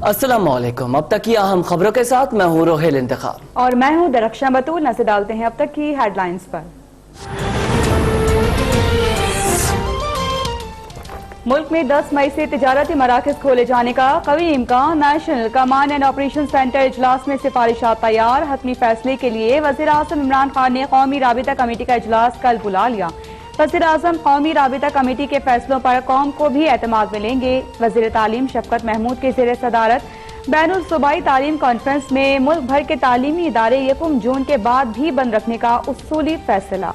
अस्सलामुअलैकुम। अब तक की अहम खबरों के साथ मैं हूँ रोहेल इंतखाब और मैं हूँ दरख्शां बतूल। नजर डालते हैं अब तक की हेडलाइंस पर। मुल्क में 10 मई से तिजारती मराकज खोले जाने का कवी इम्कान। National command and operation centre इजलास में सिफारिशात तैयार। हतमी फैसले के लिए वज़ीर आज़म इमरान खान ने कौमी राबिता कमेटी का इजलास कल बुला लिया। वज़ीर आज़म कौमी राबिता कमेटी के फैसलों पर कौम को भी एतमाद मिलेंगे। वज़ीर तालीम शफकत महमूद के ज़ेर सदारत बैनुल सूबाई तालीम कॉन्फ्रेंस में मुल्क भर के तालीमी इदारे 1 जून के बाद भी बंद रखने का उसूली फैसला।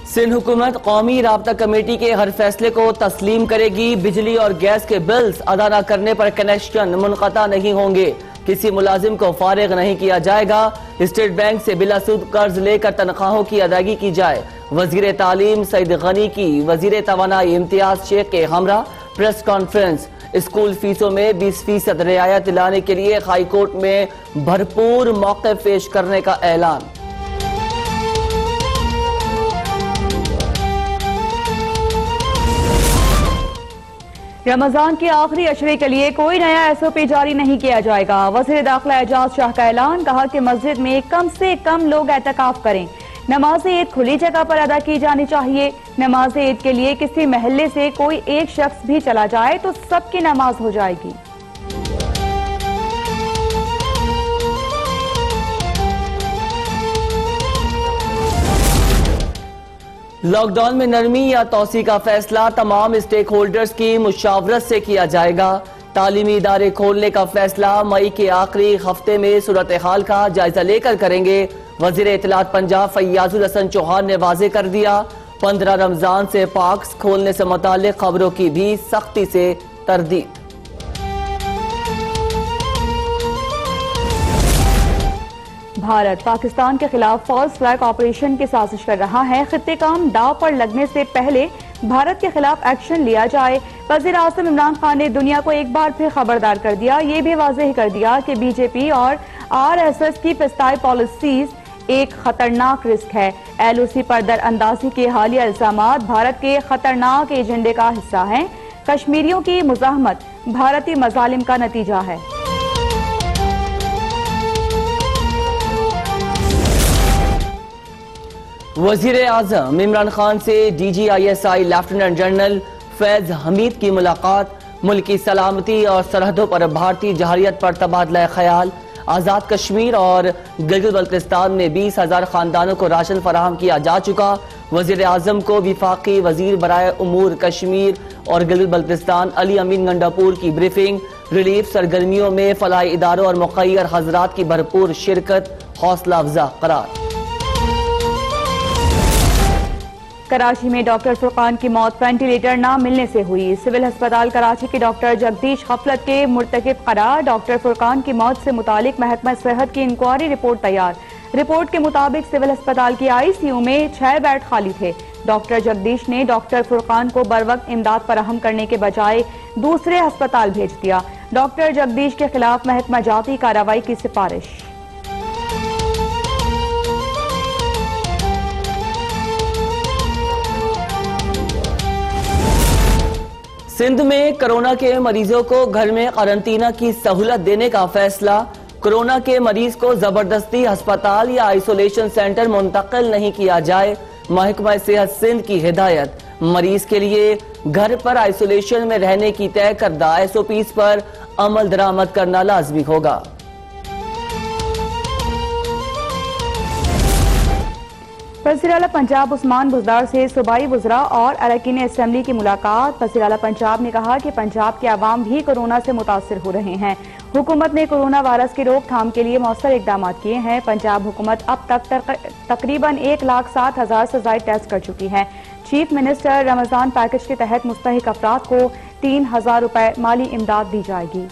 सिंध हुकूमत कौमी राब्ता कमेटी के हर फैसले को तस्लीम करेगी। बिजली और गैस के बिल्स अदा न करने पर कनेक्शन मुनक़ता नहीं होंगे। किसी मुलाजिम को फारिग नहीं किया जाएगा। स्टेट बैंक से बिलासूद कर्ज लेकर तनख्वाहों की अदायगी की जाए। वजीर तालीम सईद गनी की वजीर तवानाई इम्तियाज शेख के हमरा प्रेस कॉन्फ्रेंस। स्कूल फीसों में 20% रियायत दिलाने के लिए हाई कोर्ट में भरपूर मौके पेश करने का ऐलान। रमजान के आखिरी अशरे के लिए कोई नया SOP जारी नहीं किया जाएगा। वज़ीर दाखिला एजाज शाह का ऐलान। कहा कि मस्जिद में कम से कम लोग एतकाफ करें। नमाज ईद खुली जगह पर अदा की जानी चाहिए। नमाज ईद के लिए किसी महल्ले से कोई एक शख्स भी चला जाए तो सबकी नमाज हो जाएगी। लॉकडाउन में नरमी या तौसी का फैसला तमाम स्टेक होल्डर्स की मुशावरत से किया जाएगा। तालीमी इदारे खोलने का फैसला मई के आखिरी हफ्ते में सूरत हाल का जायजा लेकर करेंगे। वजीर इत्तलात पंजाब फैयाजुल हसन चौहान ने वाजे कर दिया। 15 रमजान से पार्क्स खोलने से मुताल्लिक खबरों की भी सख्ती से तरदीद। भारत पाकिस्तान के खिलाफ फॉल्स फ्लैग ऑपरेशन की साजिश कर रहा है। खित्ते काम दाव पर लगने से पहले भारत के खिलाफ एक्शन लिया जाए। वज़ीर आज़म इमरान खान ने दुनिया को एक बार फिर खबरदार कर दिया। ये भी वाज़ेह कर दिया कि BJP और RSS की फिस्ताई पॉलिसीज एक खतरनाक रिस्क है। LOC पर दरअंदाजी के हालिया इल्जामात भारत के खतरनाक एजेंडे का हिस्सा हैं। कश्मीरियों की मुज़ाहमत भारतीय मजालिम का नतीजा है। वजीर आजम इमरान खान से DGISI lieutenant general Faiz Hamid की मुलाकात। मुल्क की सलामती और सरहदों पर भारतीय जहरियत पर तबादला ख्याल। आज़ाद कश्मीर और गिलगित बल्तिस्तान में 20,000 खानदानों को राशन फराहम किया जा चुका। वजीर आजम को विफाकी वजीर बराए उमूर कश्मीर और गिलगित बल्तिस्तान अली अमीन गंडापुर की ब्रीफिंग। रिलीफ सरगर्मियों में फलाही इदारों और मुखैर हजरात की भरपूर शिरकत हौसला अफजा करार। कराची में डॉक्टर फुरकान की मौत वेंटिलेटर न मिलने से हुई। सिविल अस्पताल कराची के डॉक्टर जगदीश गफलत के मुर्तकिब करार। डॉक्टर फुरकान की मौत से मुतालिक महकमा सेहत की इंक्वायरी रिपोर्ट तैयार। रिपोर्ट के मुताबिक सिविल अस्पताल की ICU में 6 बेड खाली थे। डॉक्टर जगदीश ने डॉक्टर फुरकान को बरवक्त इमदाद फराहम करने के बजाय दूसरे अस्पताल भेज दिया। डॉक्टर जगदीश के खिलाफ महकमा जाती कार्रवाई की सिफारिश। सिंध में कोरोना के मरीजों को घर में क्वारंटीना की सहूलत देने का फैसला। कोरोना के मरीज को जबरदस्ती अस्पताल या आइसोलेशन सेंटर मुंतकिल नहीं किया जाए। महकमा सेहत सिंध की हिदायत। मरीज के लिए घर पर आइसोलेशन में रहने की तय करदा SOPs पर अमल दरामद करना लाजमी होगा। वज़ीर आला पंजाब उस्मान बुज़दार से सूबाई वज़रा और अरकान असेंबली की मुलाकात। वज़ीर आला पंजाब ने कहा कि पंजाब के अवाम भी कोरोना से मुतासिर हो रहे हैं। हुकूमत ने कोरोना वायरस की रोकथाम के लिए मौसर इकदाम किए हैं। पंजाब हुकूमत अब तक तकरीबन 1,07,000 से ज़ायद टेस्ट कर चुकी है। चीफ मिनिस्टर रमजान पैकेज के तहत मुस्तहिक अफराद को 3,000 रुपए माली इमदाद दी जाएगी।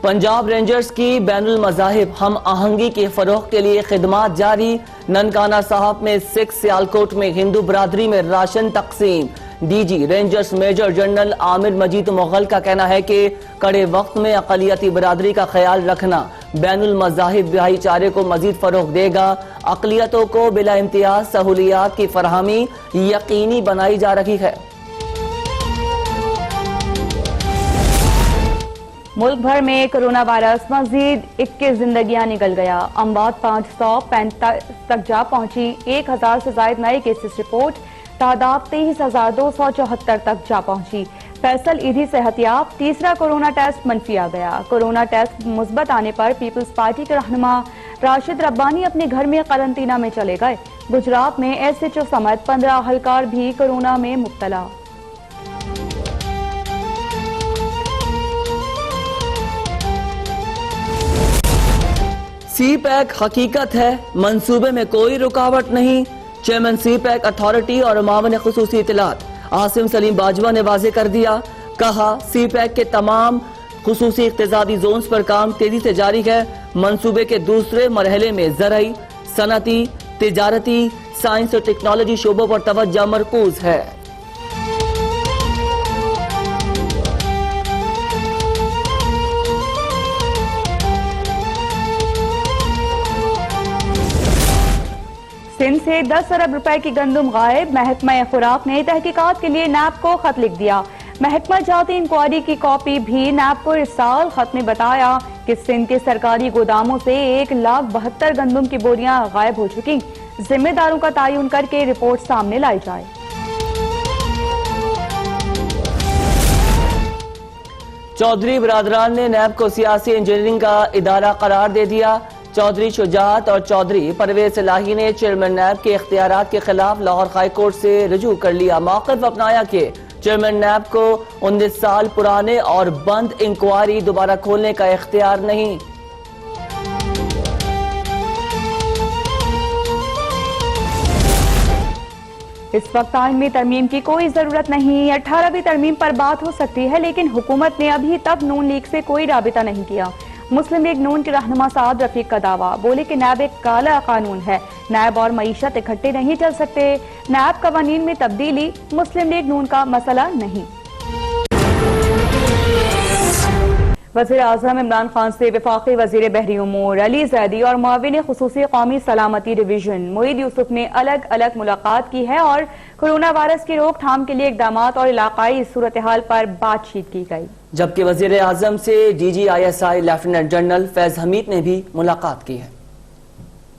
पंजाब रेंजर्स की बैनुल मज़ाहिब हम आहंगी के फरोग के लिए खिदमात जारी। ननकाना साहब में सिख सियालकोट में हिंदू बरादरी में राशन तकसीम। DG Rangers Major General Amir Majeed Mughal का कहना है कि कड़े वक्त में अक़लियती बरादरी का ख्याल रखना बैनुल मज़ाहिब भाईचारे को मजीद फरोग देगा। अक़लियतों को बिला इम्तियाज सहूलियात की फरहमी यकीनी बनाई जा रही है। मुल्क भर में कोरोना वायरस मजीद 21 जिंदगियां निकल गया। अमवात 535 तक जा पहुंची। 1000 से ज्यादा नए केसेस रिपोर्ट। तादाद 23,274 तक जा पहुंची। फैसल ईदी सेहतियाब। तीसरा कोरोना टेस्ट मनफी आ गया। कोरोना टेस्ट मुस्बत आने पर पीपल्स पार्टी के रहनुमा राशिद रब्बानी अपने घर में करंतना में चले गए। गुजरात में SHO समेत 15 अहलकार भी कोरोना में मुब्तला। CPEC हकीकत है, मंसूबे में कोई रुकावट नहीं। चेयरमैन CPEC अथॉरिटी और मावन खुसूसी इत्तलात आसिम सलीम बाजवा ने वाजे कर दिया। कहा CPEC के तमाम खुसूसी इख्तिसादी जोन्स पर काम तेजी से जारी है। मंसूबे के दूसरे मरहले में ज़राई, सनती, तिजारती, साइंस और टेक्नोलॉजी शोबों पर तवज्जो मरकूज है। सिंध से 10 अरब रुपए की गंदुम गायब। महकमा खुराक ने तहकीकात के लिए नैब को खत लिख दिया। महकमा जाती इंक्वायरी की कॉपी भी नैब को इरसाल। खत में बताया कि सिंध के सरकारी गोदामों से 1,72,000 गंदुम की बोरियां गायब हो चुकी। जिम्मेदारों का तयन करके रिपोर्ट सामने लाई जाए। चौधरी बरादरान ने नैब को सियासी इंजीनियरिंग का इदारा करार दे दिया। चौधरी शुजात और चौधरी परवेज इलाही ने चेयरमैन नैब के इख्तियारात के खिलाफ लाहौर हाई कोर्ट से रुजू कर लिया। मौक़िफ़ अपनाया कि चेयरमैन नैब को 19 साल पुराने और बंद इंक्वायरी दोबारा खोलने का इख्तियार नहीं। इस वक्त आईन में तरमीम की कोई जरूरत नहीं। 18वीं तरमीम पर बात हो सकती है, लेकिन हुकूमत ने अभी तक नून लीग से कोई राबिता नहीं किया। मुस्लिम लीग नून के रहनुमा साद रफीक का दावा। बोले कि नैब एक काला कानून है। नैब और मईशत इकट्ठे नहीं चल सकते। नैब कवानीन में तब्दीली मुस्लिम लीग नून का मसला नहीं। वज़ीर आज़म इमरान खान से वफाकी वज़ीर बहरी उमूर अली ज़ैदी और मुआविन खुसूसी कौमी सलामती डिवीजन मोईद यूसुफ ने अलग अलग मुलाकात की है और कोरोना वायरस की रोकथाम के लिए इकदाम और इलाकाई सूरत हाल पर बातचीत की गई। जबकि वज़ीर आज़म से DGISI lieutenant general Faiz Hamid ने भी मुलाकात की है।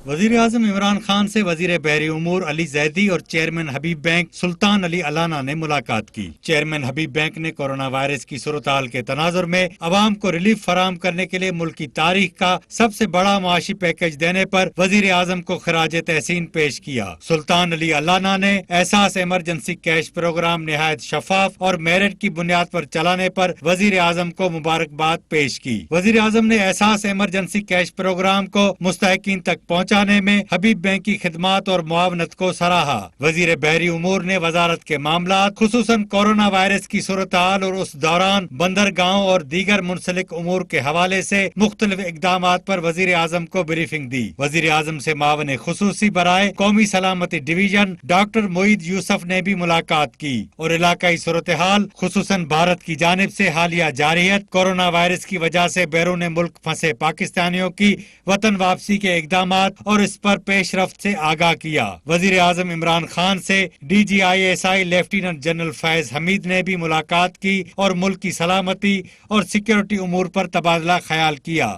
वजीर आजम इमरान खान से वजीर बहरी उमूर अली जैदी और चेयरमैन हबीब बैंक सुल्तान अली अलाना ने मुलाकात की। चेयरमैन हबीब बैंक ने कोरोना वायरस की सूरत-हाल के तनाजुर में अवाम को रिलीफ फराम करने के लिए मुल्क की तारीख का सबसे बड़ा माशी पैकेज देने पर वजीर आजम को खराज तहसीन पेश किया। सुल्तान अली अलाना ने एहसास इमरजेंसी कैश प्रोग्राम निहायत शफाफ और मेरिट की बुनियाद पर चलाने पर वजीर आजम को मुबारकबाद पेश की। वजीर आजम ने एहसास इमरजेंसी कैश प्रोग्राम को मुस्तहिकीन तक पहुँचाने में हबीब बैंक की खिदमात और मुआवनत को सराहा। वजीर बहरी उमूर ने वजारत के मामलात खुसूसन कोरोना वायरस की सूरत हाल और उस दौरान बंदरगाहों और दीगर मुंसलिक उमूर के हवाले से मुख्तलिफ इकदामात पर वजीर आजम को ब्रीफिंग दी। वजीर आजम से मावन खुसूसी बराए कौमी सलामती डिवीजन डॉक्टर मोईद यूसुफ ने भी मुलाकात की और इलाकाई सूरत हाल खुसूसन भारत की जानिब से हालिया जारियत, कोरोना वायरस की वजह से बैरून मुल्क फंसे पाकिस्तानियों की वतन वापसी के इकदामात और इस पर पेशरफ्त से आगाह किया। वजीर आजम इमरान खान से DGISI lieutenant general Faiz Hamid ने भी मुलाकात की और मुल्क की सलामती और सिक्योरिटी उमूर पर तबादला ख्याल किया।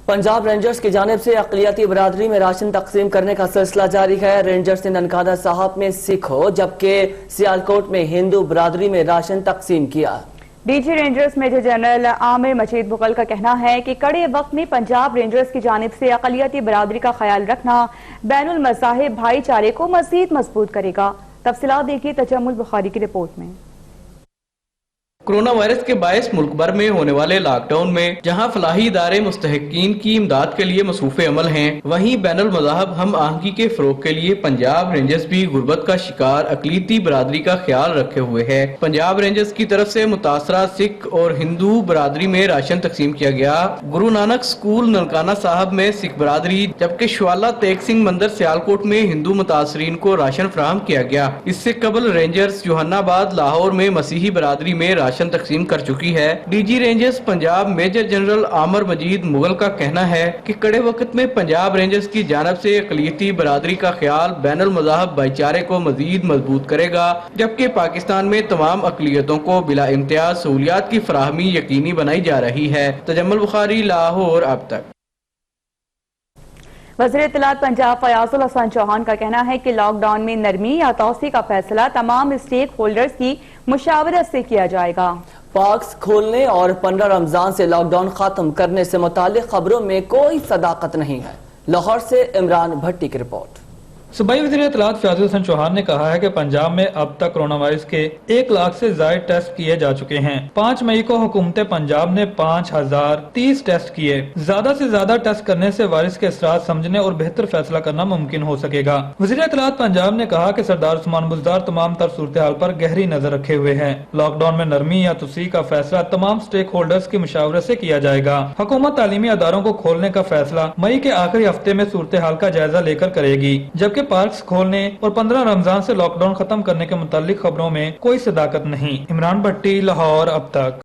पंजाब रेंजर्स की जानिब से अक़लियती बरादरी में राशन तकसीम करने का सिलसिला जारी है। रेंजर्स ने ननकाना साहब में सिखों जबकि सियालकोट में हिंदू बरादरी में राशन तकसीम किया। DG Rangers Major General Amir Majeed Mughal का कहना है कि कड़े वक्त में पंजाब रेंजर्स की जानिब से अक़लियती बरादरी का ख्याल रखना बैनुल मज़ाहिब भाईचारे को मज़ीद मजबूत करेगा। तफसीलात देखिए तजम्मुल बुखारी की रिपोर्ट में। कोरोना वायरस के बायस मुल्क भर में होने वाले लॉकडाउन में जहां फलाही इदारे मुस्तहिकीन की इमदाद के लिए मसरूफ अमल हैं, वहीं बैनुल मज़ाहब हम आहंगी के फरोग के लिए पंजाब रेंजर्स भी गुर्बत का शिकार अकलीती बरादरी का ख्याल रखे हुए है। पंजाब रेंजर्स की तरफ से मुतासरा सिख और हिंदू बरादरी में राशन तकसीम किया गया। गुरु नानक स्कूल ननकाना साहब में सिख बरादरी, जबकि शवाला तेग सिंह मंदिर सियालकोट में हिंदू मुतासरीन को राशन फराहम किया गया। इससे कबल रेंजर्स जोहानाबाद लाहौर में मसीही बरादरी में राशन तकसीम कर चुकी है। DG rangers Punjab major general Amer Majeed Mughal का कहना है कि कड़े वक्त में पंजाब रेंजर्स की जानब से अकलियती बरादरी का ख्याल बैनुल मज़ाहब भाईचारे को मजीद मजबूत करेगा, जबकि पाकिस्तान में तमाम अकलियतों को बिला इम्तियाज सहूलियात की फराहमी यकीनी बनाई जा रही है। तजम्मुल बुखारी, लाहौर। अब तक वज़ीर इत्तलात पंजाब फयाजुल हसन चौहान का कहना है कि लॉकडाउन में नरमी या तौसी का फैसला तमाम स्टेक होल्डर्स की मुशावरत से किया जाएगा। पार्क्स खोलने और 15 रमजान से लॉकडाउन खत्म करने से मुताल्लिक खबरों में कोई सदाकत नहीं है। लाहौर से इमरान भट्टी की रिपोर्ट। सूबाई वज़ीर इत्तलात फयाजुल हसन चौहान ने कहा है कि पंजाब में अब तक कोरोना वायरस के 1 लाख से ज्यादा टेस्ट किए जा चुके हैं। 5 मई को हुकूमत पंजाब ने 5030 टेस्ट किए। ज्यादा से ज्यादा टेस्ट करने से वायरस के असरात समझने और बेहतर फैसला करना मुमकिन हो सकेगा। वज़ीर इत्तलात पंजाब ने कहा कि सरदार उस्मान बुज़दार तमाम तर सूरत हाल पर गहरी नजर रखे हुए हैं। लॉकडाउन में नरमी या तुसी का फैसला तमाम स्टेक होल्डर्स की मुशावरत से किया जाएगा। हुकूमत तालीमी अदारों को खोलने का फैसला मई के आखिरी हफ्ते में सूरत हाल का जायजा लेकर करेगी, जबकि पार्क्स खोलने और 15 रमजान से लॉकडाउन खत्म करने के मुतालिक खबरों में कोई सदाकत नहीं। इमरान भट्टी, लाहौर। अब तक।